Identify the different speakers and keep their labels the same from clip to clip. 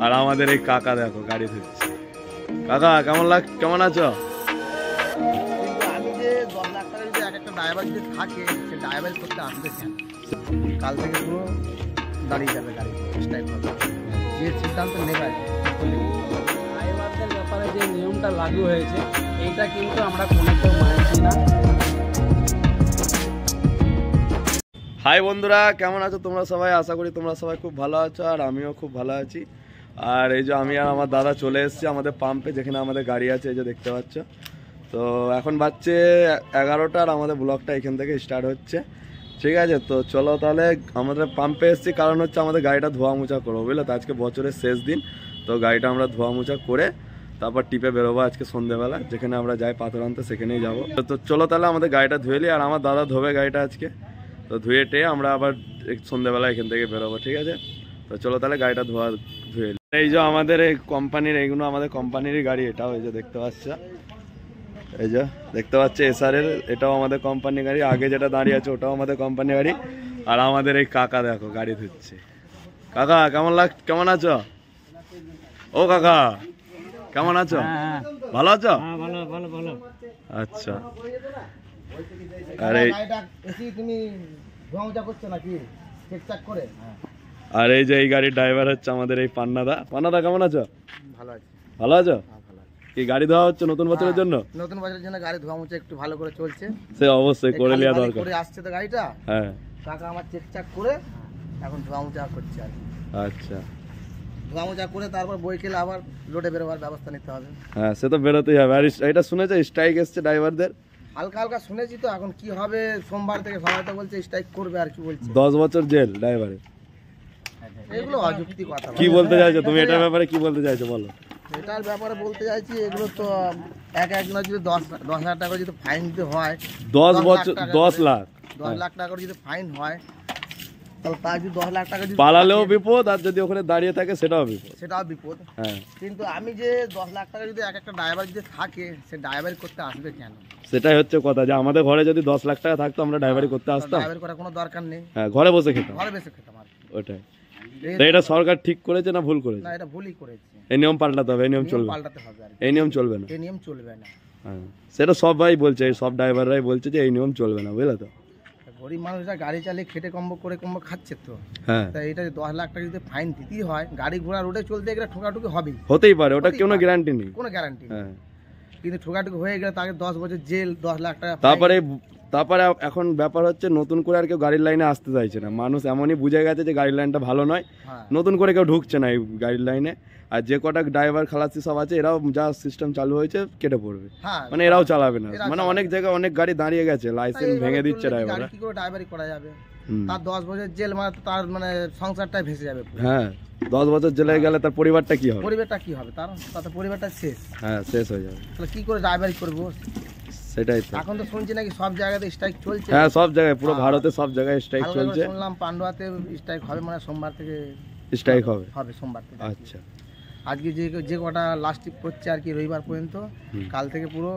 Speaker 1: আর আমাদের এই কাকা দেখো গাড়ি ধুচ্ছে। কাকা কেমন আছো?
Speaker 2: আমি যে 10 লাখ টাকা যদি একটা ড্রাইভার যদি থাকে, সে ড্রাইভার করতে আসবে কেন? কাল থেকে পুরো দাঁড়িয়ে যাবে গাড়ি, স্ট্রাইক হবে। যে সিদ্ধান্ত নেবে
Speaker 3: ড্রাইভারদের ব্যাপারে যে নিয়মটা লাগু হয়েছে, এইটা কিন্তু আমরা কোনো কেউ মানছি না।
Speaker 1: হাই বন্ধুরা, কেমন আছো তোমরা সবাই? আশা করি তোমরা সবাই খুব ভালো আছো, আর আমিও খুব ভালো আছি। আর এই যে আমি আর আমার দাদা চলে এসেছি আমাদের পাম্পে, যেখানে আমাদের গাড়ি আছে, এই যে দেখতে পাচ্ছ। তো এখন বাজছে 11টা, আর আমাদের ব্লগটা এখান থেকে স্টার্ট হচ্ছে। ঠিক আছে, তো চলো তাহলে আমাদের পাম্পে এসেছি, কারণ হচ্ছে আমাদের গাড়িটা ধোয়া মোছা করবো, বুঝলে তো? আজকে বছরের শেষ দিন, তো গাড়িটা আমরা ধোয়া মোছা করে তারপর টিপে বেরোবো আজকে সন্ধ্যেবেলা, যেখানে আমরা যাই পাথর আনতে, সেখানেই যাবো। তো চলো তাহলে আমাদের গাড়িটা ধুয়ে নিই, আর আমার দাদা ধোবে গাড়িটা আজকে। তো ধুয়ে টেয়ে আমরা আবার সন্ধ্যেবেলা এখান থেকে বেরোবো, ঠিক আছে? তো চলো তাহলে গাড়িটা ধুয়ে এই যে আমাদের এই কোম্পানির, এইগুলো আমাদের কোম্পানিরই গাড়ি। এটাও এই যে দেখতে পাচ্ছ, এই যে দেখতে পাচ্ছ SR-এর, এটাও আমাদের কোম্পানির গাড়ি। আগে যেটা দাঁড়িয়ে আছে ওটাও আমাদের কোম্পানির গাড়ি। আর আমাদের এই কাকা দেখো গাড়ি ধুচ্ছে। কাকা কেমন আছো? ও কাকা কেমন আছো? ভালো আছো? আচ্ছা। আরে
Speaker 2: তুমি ধোয়া মোছা করছো নাকি চেকচাক করে?
Speaker 1: আর এই যে এই গাড়ির ড্রাইভার হচ্ছে আমাদের এই পান্নাদা। কেমন আছো?
Speaker 2: ভালো আছে।
Speaker 1: ভালো আছো? কি গাড়ি ধোয়া হচ্ছে নতুন বছরের জন্য?
Speaker 2: নতুন বছরের জন্য গাড়ি ধোয়া মোছা একটু ভালো করে চলছে।
Speaker 1: সে অবশ্যই করে নেওয়া দরকার।
Speaker 2: করে আসছে তো গাড়িটা।
Speaker 1: হ্যাঁ,
Speaker 2: কাকা আমার চেকচাক করে এখন ধোয়া মোছা করছে আর।
Speaker 1: আচ্ছা,
Speaker 2: ধোয়া মোছা করে তারপর বই খেলে আবার রোডে বেরোবার ব্যবস্থা নিতে হবে।
Speaker 1: হ্যাঁ সে তো বেরোতেই হবে। আর এটা শুনেছো স্ট্রাইক এসছে ড্রাইভারদের?
Speaker 2: হালকা হালকা শুনেছি, তো এখন কি হবে সোমবার থেকে সবাই তো বলছে স্ট্রাইক করবে, আর কি বলছে
Speaker 1: 10 বছর জেল ড্রাইভারের।
Speaker 2: এগুলো অযুক্তি কথা।
Speaker 1: কি বলতে চাইছো তুমি এটার ব্যাপারে? কি বলতে চাইছো বলো?
Speaker 2: এটার ব্যাপারে বলতে চাইছি, এগুলো তো একজনের যদি 10,000 টাকা যদি ফাইন দিতে হয়,
Speaker 1: 10 বছর 10 লাখ
Speaker 2: 10 লাখ টাকা যদি ফাইন হয়, তাহলে তার যদি 10 লাখ টাকা যদি
Speaker 1: পালালেও বিপদ, আর যদি ওখানে দাঁড়িয়ে থাকে সেটাও বিপদ।
Speaker 2: সেটাও বিপদ।
Speaker 1: হ্যাঁ,
Speaker 2: কিন্তু আমি যে 10 লাখ টাকা যদি একটা ড্রাইভার যদি থাকে, সে ড্রাইভার করতে আসবে কেন?
Speaker 1: সেটাই হচ্ছে কথা, যে আমাদের ঘরে যদি 10 লাখ টাকা থাকতো আমরা ড্রাইভারি করতে আসতাম?
Speaker 2: ড্রাইভার করার কোনো দরকার নেই।
Speaker 1: হ্যাঁ, ঘরে বসে খেতাম।
Speaker 2: ঘরে বসে খেতাম আর।
Speaker 1: ওটাই। তো এটা সরকার ঠিক করেছে না ভুল করেছে?
Speaker 2: না, এটা ভুলই করেছে।
Speaker 1: এই নিয়ম পাল্টাতে হবে, এই নিয়ম চলবে,
Speaker 2: পাল্টাতে হবে আর।
Speaker 1: এই নিয়ম চলবে না,
Speaker 2: এই নিয়ম চলবে না।
Speaker 1: হ্যাঁ সেটা সবাই বলছে, সব ড্রাইভাররাই বলছে যে এই নিয়ম চলবে না, বুঝলে তো?
Speaker 2: গরিব মানুষরা গাড়ি চালিয়ে খেটে কম্বো খাচ্ছে তো।
Speaker 1: হ্যাঁ,
Speaker 2: তাই এটা 10 লাখ টাকা যদি ফাইন দিতেই হয়, গাড়ি ঘোড়া রোডে চলতে গেলে ঠোকাঠুকি হবেই,
Speaker 1: হতেই পারে, ওটা কোনো গ্যারান্টি নেই,
Speaker 2: কোনো গ্যারান্টি নেই।
Speaker 1: হ্যাঁ,
Speaker 2: কিন্তু ঠোকাঠুকি হয়ে গেলে তাকে 10 বছর জেল, 10 লাখ টাকা।
Speaker 1: তারপরে এখন ব্যাপার হচ্ছে নতুন করে আর কেউ গাড়ির লাইনে আসতে চাইছে না। মানুষ এমনই বুঝে গেছে যে গাড়ির লাইনটা ভালো নয়, নতুন করে কেউ ঢুকছে না এই গাড়ির লাইনে। আর যে কটা ড্রাইভার খালাসি সব আছে, এরাও যা সিস্টেম চালু হয়েছে কেটে পড়বে, মানে এরাও চালাবে না। মানে অনেক জায়গায় অনেক গাড়ি দাঁড়িয়ে গেছে, লাইসেন্স ভেঙে দিচ্ছে ড্রাইভাররা।
Speaker 2: কি করে ড্রাইভারি করা যাবে? তার 10 বছর জেল, মানে তার মানে সংসারটাই ভেসে যাবে।
Speaker 1: হ্যাঁ, 10 বছর জেলে গেলে তার পরিবারটা কি হবে?
Speaker 2: পরিবারটা কি হবে? তার পরিবারটা শেষ।
Speaker 1: হ্যাঁ, শেষ হয়ে যাবে।
Speaker 2: তাহলে কি করে ড্রাইভারি করবো?
Speaker 1: সেটাই তো।
Speaker 2: এখন তো শুনছি নাকি সব জায়গাতে স্ট্রাইক চলছে।
Speaker 1: হ্যাঁ, সব জায়গায়, পুরো ভারতে সব জায়গায় স্ট্রাইক চলছে।
Speaker 2: শুনলাম পান্ডুয়াতে স্ট্রাইক হবে, মানে সোমবার থেকে
Speaker 1: স্ট্রাইক হবে
Speaker 2: সোমবার থেকে।
Speaker 1: আচ্ছা,
Speaker 2: আজকে যে কটা লাস্ট করছে আর কি, রবিবার পর্যন্ত, কাল থেকে পুরো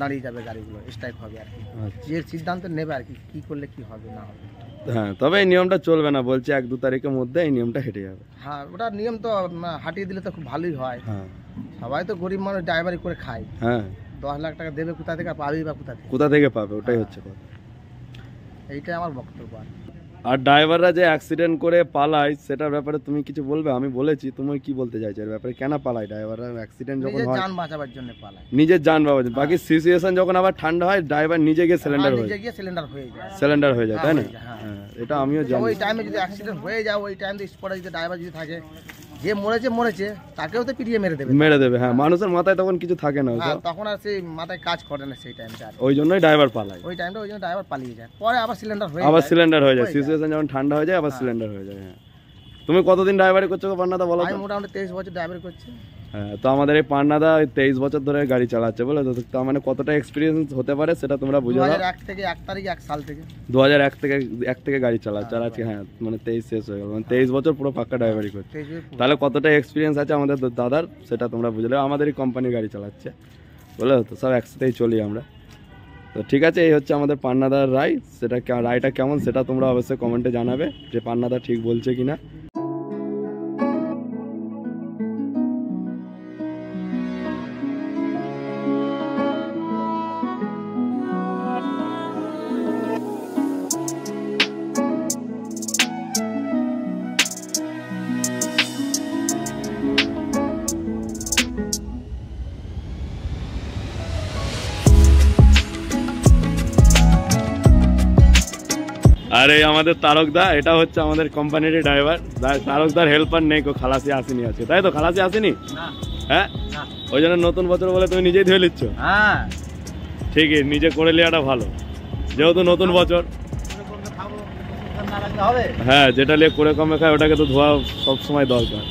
Speaker 2: দাঁড়িয়ে যাবে গাড়িগুলো, স্ট্রাইক হবে আর কি। যে সিদ্ধান্ত নেবে আর কি, কি করলে কি হবে না হবে।
Speaker 1: হ্যাঁ, তবে এই নিয়মটা চলবে না বলছে, 1-2 তারিখের মধ্যে এই নিয়মটা হেঁটে যাবে।
Speaker 2: হ্যাঁ, ওটা নিয়ম তো হাঁটিয়ে দিলে তো খুব ভালোই হয়।
Speaker 1: হ্যাঁ,
Speaker 2: সবাই তো গরিব মানুষ ড্রাইভারি করে খায়।
Speaker 1: হ্যাঁ,
Speaker 2: 10 লাখ টাকা দেবে কোথা থেকে, পাবি বা
Speaker 1: কোথা থেকে পাবে, ওটাই হচ্ছে কথা।
Speaker 2: এইটাই আমার বক্তব্য।
Speaker 1: আর ড্রাইভাররা যে অ্যাক্সিডেন্ট করে পালায়, সেটার ব্যাপারে তুমি কিছু বলবে? আমি বলেছি, তুমি কি বলতে চাইছো এর ব্যাপারে? কেন পালায় ড্রাইভাররা? অ্যাক্সিডেন্ট যখন হয়
Speaker 2: জান বাঁচাবার জন্য পালায়,
Speaker 1: নিজের জান বাঁচাবার জন্য। বাকি সিচুয়েশন যখন আবার ঠান্ডা হয়, ড্রাইভার নিজে গিয়ে সিলিন্ডার হয়ে যায়, তাই না? হ্যাঁ, এটা আমিও জানি।
Speaker 2: ওই টাইমে যদি অ্যাক্সিডেন্ট হয়ে যায়, ওই টাইমে স্পটে যদি ড্রাইভার যদি থাকে, যে মরেছে তাকেও তো পিটিয়ে মেরে দেবে।
Speaker 1: হ্যাঁ, মানুষের মাথায় তখন কিছু থাকে না,
Speaker 2: তখন আর সেই মাথায় কাজ করে না সেই টাইমটা।
Speaker 1: ওই জন্যই ড্রাইভার পালায়,
Speaker 2: ওই জন্য ড্রাইভার পালিয়ে যায়। পরে আবার সিলিন্ডার হয়ে যায়,
Speaker 1: সিচুয়েশন যখন ঠান্ডা হয়ে যায় আবার সিলিন্ডার হয়ে যায়। হ্যাঁ, তুমি কতদিন ড্রাইভারি করছো পান্নাদা বলো?
Speaker 2: আমি মোটামুটি 23 বছর ড্রাইভারি করছি।
Speaker 1: হ্যাঁ, তো আমাদের এই পান্নাদা 23 বছর ধরে গাড়ি চালাচ্ছে, বলে তো। তার মানে কতটা এক্সপিরিয়েন্স হতে পারে সেটা তোমরা বুঝে নাও।
Speaker 2: 2001 থেকে 1 তারিখ 1 সাল থেকে
Speaker 1: 2001 থেকে গাড়ি চালাচ্ছে, আর আজকে হ্যাঁ মানে 23 শেষ হয়ে গেল, মানে 23 বছর পুরো পাক্কা ড্রাইভারি করছে। তাহলে কতটা এক্সপিরিয়েন্স আছে আমাদের দাদার, সেটা তোমরা বুঝলে। আমাদেরই কোম্পানির গাড়ি চালাচ্ছে, বলে তো, সব একসাথেই চলি আমরা। তো ঠিক আছে, এই হচ্ছে আমাদের পান্নাদার রায়। সেটা রায়টা কেমন সেটা তোমরা অবশ্যই কমেন্টে জানাবে, যে পান্নাদা ঠিক বলছে কিনা। আর এই আমাদের তারকদা, এটা হচ্ছে আমাদের কোম্পানির ড্রাইভার। তারকদার হেল্পার নেই, কো খালাসি আসেনি আছে, তাই তো? খালাসি আসেনি? হ্যাঁ, ওই জন্য নতুন বছর বলে তুমি নিজেই ধুয়ে নিচ্ছ।
Speaker 2: হ্যাঁ
Speaker 1: ঠিকই, নিজে করে নেওয়াটা ভালো, যেহেতু নতুন বছর। হ্যাঁ, যেটা নিয়ে করে কমে খায় ওটাকে তো ধোয়া সবসময় দরকার।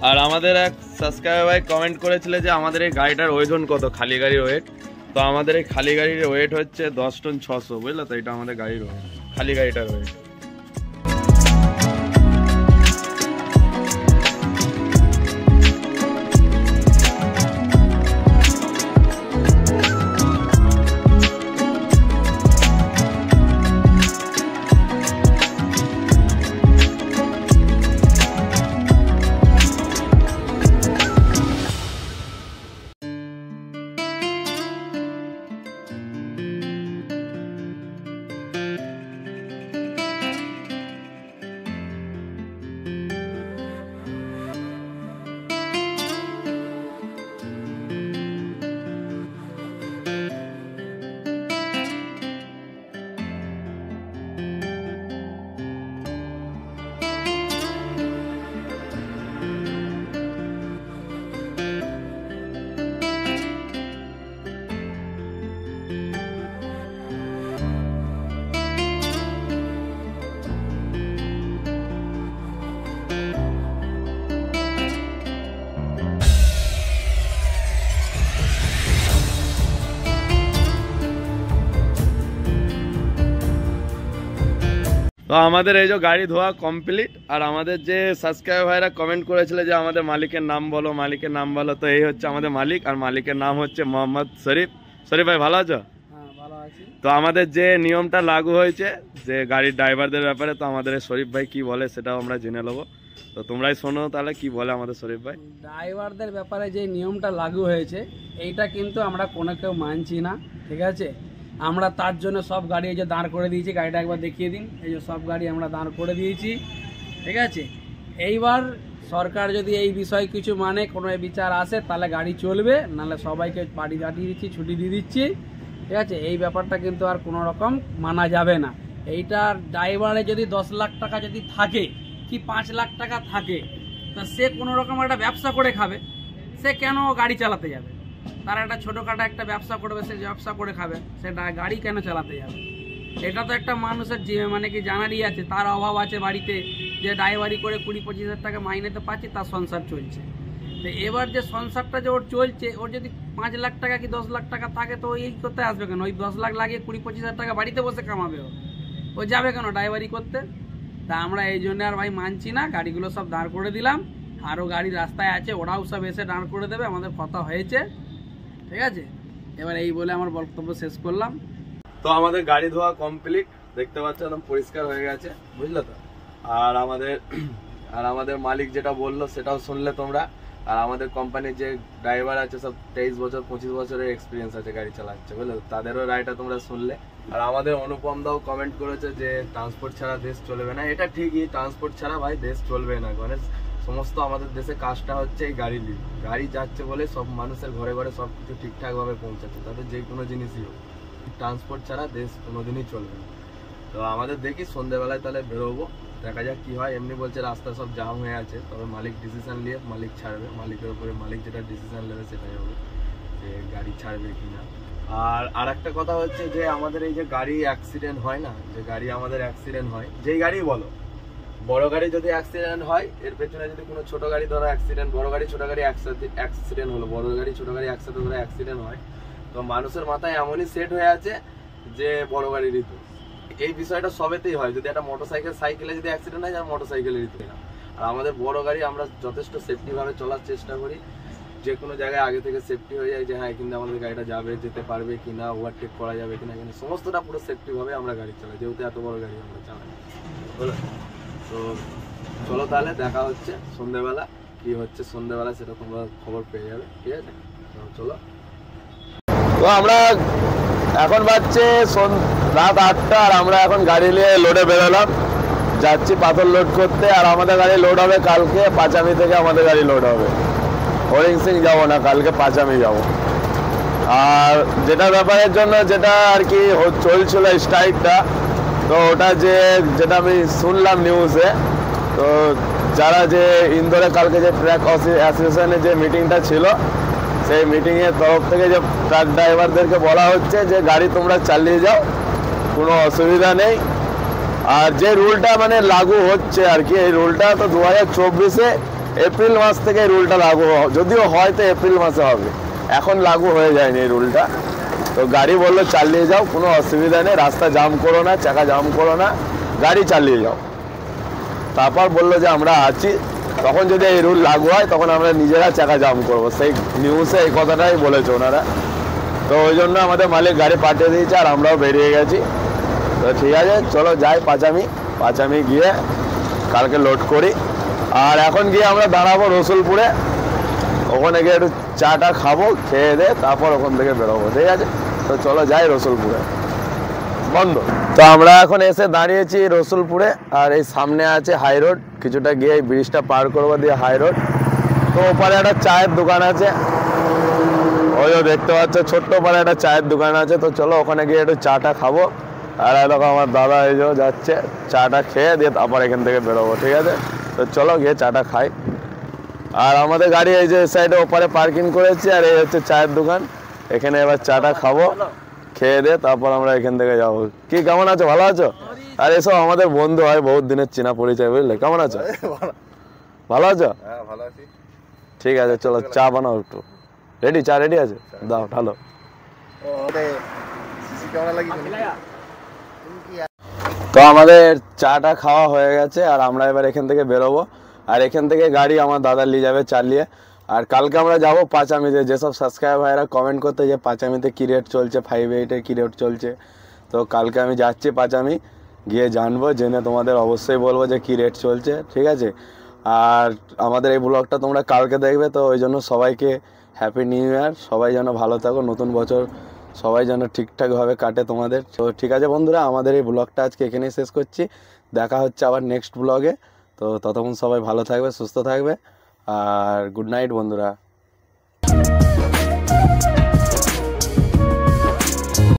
Speaker 1: আর আমাদের এক সাবস্ক্রাইবার ভাই কমেন্ট করেছিল যে আমাদের এই গাড়িটার ওজন কত, খালি গাড়ির ওয়েট। তো আমাদের এই খালি গাড়ির ওয়েট হচ্ছে 10 টন 600, বুঝলো তো? এটা আমাদের গাড়ির ওয়েট, খালি গাড়িটার ওয়েট। তো আমাদের এই যে গাড়ি ধোয়া কমপ্লিট। আর আমাদের যে সাবস্ক্রাইবার ভাইরা কমেন্ট করেছিল যে আমাদের মালিকের নাম বলো, মালিকের নাম বলো, তো এই হচ্ছে আমাদের মালিক। আর মালিকের নাম হচ্ছে মোহাম্মদ শরীফ। শরীফ ভাই ভালো আছো?
Speaker 3: হ্যাঁ ভালো আছি।
Speaker 1: তো আমাদের যে নিয়মটা লাগু হয়েছে যে গাড়ির ড্রাইভারদের ব্যাপারে, তো আমাদের শরীফ ভাই কি বলে সেটাও আমরা জেনে নেবো। তো তোমরাই শোনো তাহলে কি বলে আমাদের শরীফ ভাই।
Speaker 3: ড্রাইভারদের ব্যাপারে যে নিয়মটা লাগু হয়েছে এইটা কিন্তু আমরা কোনো কেউ মানছি না, ঠিক আছে? আমরা তার জন্য সব গাড়ি এই যে দাঁড় করে দিয়েছি, গাড়িটা একবার দেখিয়ে দিন। এই যে সব গাড়ি আমরা দাঁড় করে দিয়েছি, ঠিক আছে? এইবার সরকার যদি এই বিষয়ে কিছু মানে কোনো বিচার আসে তাহলে গাড়ি চলবে, নাহলে সবাইকে বাড়ি কাটিয়ে দিচ্ছি, ছুটি দিয়ে দিচ্ছি, ঠিক আছে? এই ব্যাপারটা কিন্তু আর কোনো রকম মানা যাবে না। এইটার ড্রাইভারে যদি 10 লাখ টাকা যদি থাকে কি 5 লাখ টাকা থাকে, তা সে কোনো রকম একটা ব্যবসা করে খাবে, সে কেন গাড়ি চালাতে যাবে? তার একটা ছোটোখাটো একটা ব্যবসা করবে, সে ব্যবসা করে খাবে, সে গাড়ি কেন চালাতে যাবে? এটা তো একটা মানুষের মানে কি জানারই আছে, তার অভাব আছে বাড়িতে, যে ড্রাইভারি করে 20-25 হাজার টাকা মাইনেতে পাচ্ছে, তার সংসার চলছে। তো এবার যে সংসারটা যে ওর চলছে, ওর যদি 5 লাখ টাকা কি 10 লাখ টাকা থাকে, তো এই করতে আসবে কেন? ওই 10 লাখ লাগিয়ে 20-25 হাজার টাকা বাড়িতে বসে কামাবে, ও যাবে কেন ড্রাইভারি করতে? তা আমরা এই জন্য আর ভাই মানছি না, গাড়িগুলো সব দাঁড় করে দিলাম। আরও গাড়ি রাস্তায় আছে, ওরাও সব এসে দাঁড় করে দেবে, আমাদের কথা হয়েছে, ঠিক আছে? এবার এই বলে আমার বক্তব্য শেষ করলাম।
Speaker 1: তো আমাদের গাড়ি ধোয়া কমপ্লিট, দেখতে পাচ্ছ একদম পরিষ্কার হয়ে গেছে, বুঝলে তো? আর আমাদের মালিক যেটা বললো সেটাও শুনলে তোমরা। আর আমাদের কোম্পানির যে ড্রাইভার আছে সব 23 বছর 25 বছরের এক্সপিরিয়েন্স আছে গাড়ি চালাচ্ছে, বুঝলে? তাদেরও রায়টা তোমরা শুনলে। আর আমাদের অনুপম দাও কমেন্ট করেছে যে ট্রান্সপোর্ট ছাড়া দেশ চলবে না। এটা ঠিকই, ট্রান্সপোর্ট ছাড়া ভাই দেশ চলবে না। কারণ সমস্ত আমাদের দেশে কাজটা হচ্ছে এই গাড়ি নিয়ে, গাড়ি যাচ্ছে বলে সব মানুষের ঘরে ঘরে সব কিছু ঠিকঠাকভাবে পৌঁছাচ্ছে, তাদের যে কোনো জিনিসই হোক। ট্রান্সপোর্ট ছাড়া দেশ কোনোদিনই চলবে না। তো আমাদের দেখি সন্ধ্যেবেলায় তাহলে বেরোবো, দেখা যাক কি হয়। এমনি বলছে রাস্তা সব জাম হয়ে আছে, তবে মালিক ডিসিশন নিয়ে মালিক ছাড়বে, মালিকের উপরে মালিক যেটা ডিসিশন নেবে সেটাই হবে যে গাড়ি ছাড়বে কিনা। আর একটা কথা হচ্ছে যে আমাদের এই যে গাড়ি অ্যাক্সিডেন্ট হয় না, যে গাড়ি আমাদের অ্যাক্সিডেন্ট হয়, যেই গাড়ি বলো, বড় গাড়ি যদি অ্যাক্সিডেন্ট হয়, এর পেছনে যদি কোনো ছোট গাড়ি ধরো অ্যাক্সিডেন্ট, বড় গাড়ি ছোট গাড়ি অ্যাক্সিডেন্ট হলো, বড় গাড়ি ছোট গাড়ি একসাথে ধরে অ্যাক্সিডেন্ট হয়, তো মানুষের মাথায় এমনই সেট হয়ে আছে যে বড় গাড়িরই তো। এই বিষয়টা সবেতেই হয়, যদি একটা সাইকেলে যদি অ্যাক্সিডেন্ট হয়, আর মোটরসাইকেলেরই তো না। আর আমাদের বড় গাড়ি আমরা যথেষ্ট সেফটি ভাবে চলার চেষ্টা করি, যে কোনো জায়গায় আগে থেকে সেফটি হয়ে যায় যে হ্যাঁ কিন্তু আমাদের গাড়িটা যাবে, যেতে পারবে কি না, ওভারটেক করা যাবে কিনা, এখানে সমস্তটা পুরো সেফটিভাবে আমরা গাড়ি চালাই, যেহেতু এত বড় গাড়ি আমরা চালাই। বলো তো চলো তাহলে দেখা হচ্ছে সন্ধ্যেবেলা, কি হচ্ছে সন্ধ্যেবেলা সেটা তোমরা খবর পেয়ে যাবে, ঠিক আছে? চলো। তো আমরা এখন বাজছে রাত 8টা, আর আমরা এখন গাড়ি নিয়ে লোডে বেরোলাম, যাচ্ছি পাথর লোড করতে। আর আমাদের গাড়ি লোড হবে কালকে পাঁচামি থেকে, আমাদের গাড়ি লোড হবে। হরিং সিং যাবো না, কালকে পাঁচামি যাব। আর যেটা ব্যাপারের জন্য যেটা আর কি চলছিল স্ট্রাইকটা, তো ওটা যেটা আমি শুনলাম নিউজে, তো যারা যে ইন্দোরে কালকে যে ট্রাক অ্যাসোসিয়েশনের যে মিটিংটা ছিল, সেই মিটিংয়ের তরফ থেকে যে ট্রাক ড্রাইভারদেরকে বলা হচ্ছে যে গাড়ি তোমরা চালিয়ে যাও, কোনো অসুবিধা নেই। আর যে রুলটা মানে লাগু হচ্ছে আর কি, এই রুলটা তো 2024-এ এপ্রিল মাস থেকে এই রুলটা লাগু, যদিও হয়তো এপ্রিল মাসে হবে, এখন লাগু হয়ে যায়নি এই রুলটা। তো গাড়ি বললো চালিয়ে যাও, কোনো অসুবিধা নেই, রাস্তা জাম করো না, চাকা জাম করো না, গাড়ি চালিয়ে যাও। তারপর বললো যে আমরা আছি, তখন যদি এই রুল লাগু হয় তখন আমরা নিজেরা চাকা জাম করবো, সেই নিউজে এই কথাটাই বলেছে ওনারা। তো ওই জন্য আমাদের মালিক গাড়ি পাঠিয়ে দিয়েছে, আর আমরাও বেরিয়ে গেছি। তো ঠিক আছে, চলো যাই পাঁচামি গিয়ে কালকে লোড করি। আর এখন গিয়ে আমরা দাঁড়াবো রসুলপুরে, ওখানে গিয়ে একটু চাটা খাবো, খেয়ে দে তারপর ওখান থেকে বেরোবো, ঠিক আছে? তো চলো যাই রসুলপুরে। বন্ধ। তো আমরা এখন এসে দাঁড়িয়েছি রসুলপুরে, আর এই সামনে আছে হাই রোড, কিছুটা গিয়ে এই ব্রিজটা পার করবো দিয়ে হাই রোড। তো ওপারে একটা চায়ের দোকান আছে, ওই দেখতে পাচ্ছ ছোট্ট পারে একটা চায়ের দোকান আছে। তো চলো ওখানে গিয়ে একটু চাটা খাবো। আর এরকম আমার দাদা এই যে যাচ্ছে, চাটা খেয়ে দিয়ে তারপর এখান থেকে বেরোবো, ঠিক আছে? তো চলো গিয়ে চাটা খাই। আর আমাদের গাড়ি এই যে সাইডে ওপারে পার্কিং করেছি, আর এই হচ্ছে চায়ের দোকান, এখানে এবার চাটা খাবো, খেয়ে দিয়ে তারপর আমরা এখান থেকে যাবো। কি কেমন আছো, ভালো আছো? আর এসব আমাদের বন্ধু হয়, বহুত দিনের চেনা পরিচয়, বুঝলে? কেমন আছো, ভালো আছো?
Speaker 2: হ্যাঁ ভালো আছি।
Speaker 1: ঠিক আছে চলো চা বানাও একটু। রেডি? চা রেডি আছে, দাও ঢালো। তো আমাদের চাটা খাওয়া হয়ে গেছে, আর আমরা এবার এখান থেকে বেরোবো। আর এখান থেকে গাড়ি আমার দাদা নিয়ে যাবে চালিয়ে। আর কালকে আমরা যাবো পাঁচামিতে। যেসব সাবস্ক্রাইব ভাইরা কমেন্ট করতে যে পাঁচামিতে কী রেট চলছে, 5.8-এর কী রেট চলছে, তো কালকে আমি যাচ্ছি পাঁচামি, গিয়ে জানবো, জেনে তোমাদের অবশ্যই বলবো যে কী রেট চলছে, ঠিক আছে? আর আমাদের এই ব্লগটা তোমরা কালকে দেখবে, তো ওই জন্য সবাইকে হ্যাপি নিউ ইয়ার। সবাই যেন ভালো থাকো, নতুন বছর সবাই যেন ঠিকঠাকভাবে কাটে তোমাদের। তো ঠিক আছে বন্ধুরা, আমাদের এই ব্লগটা আজকে এখানেই শেষ করছি। দেখা হচ্ছে আবার নেক্সট ব্লগে। তো ততক্ষণ সবাই ভালো থাকবে, সুস্থ থাকবে, আর গুড নাইট বন্ধুরা।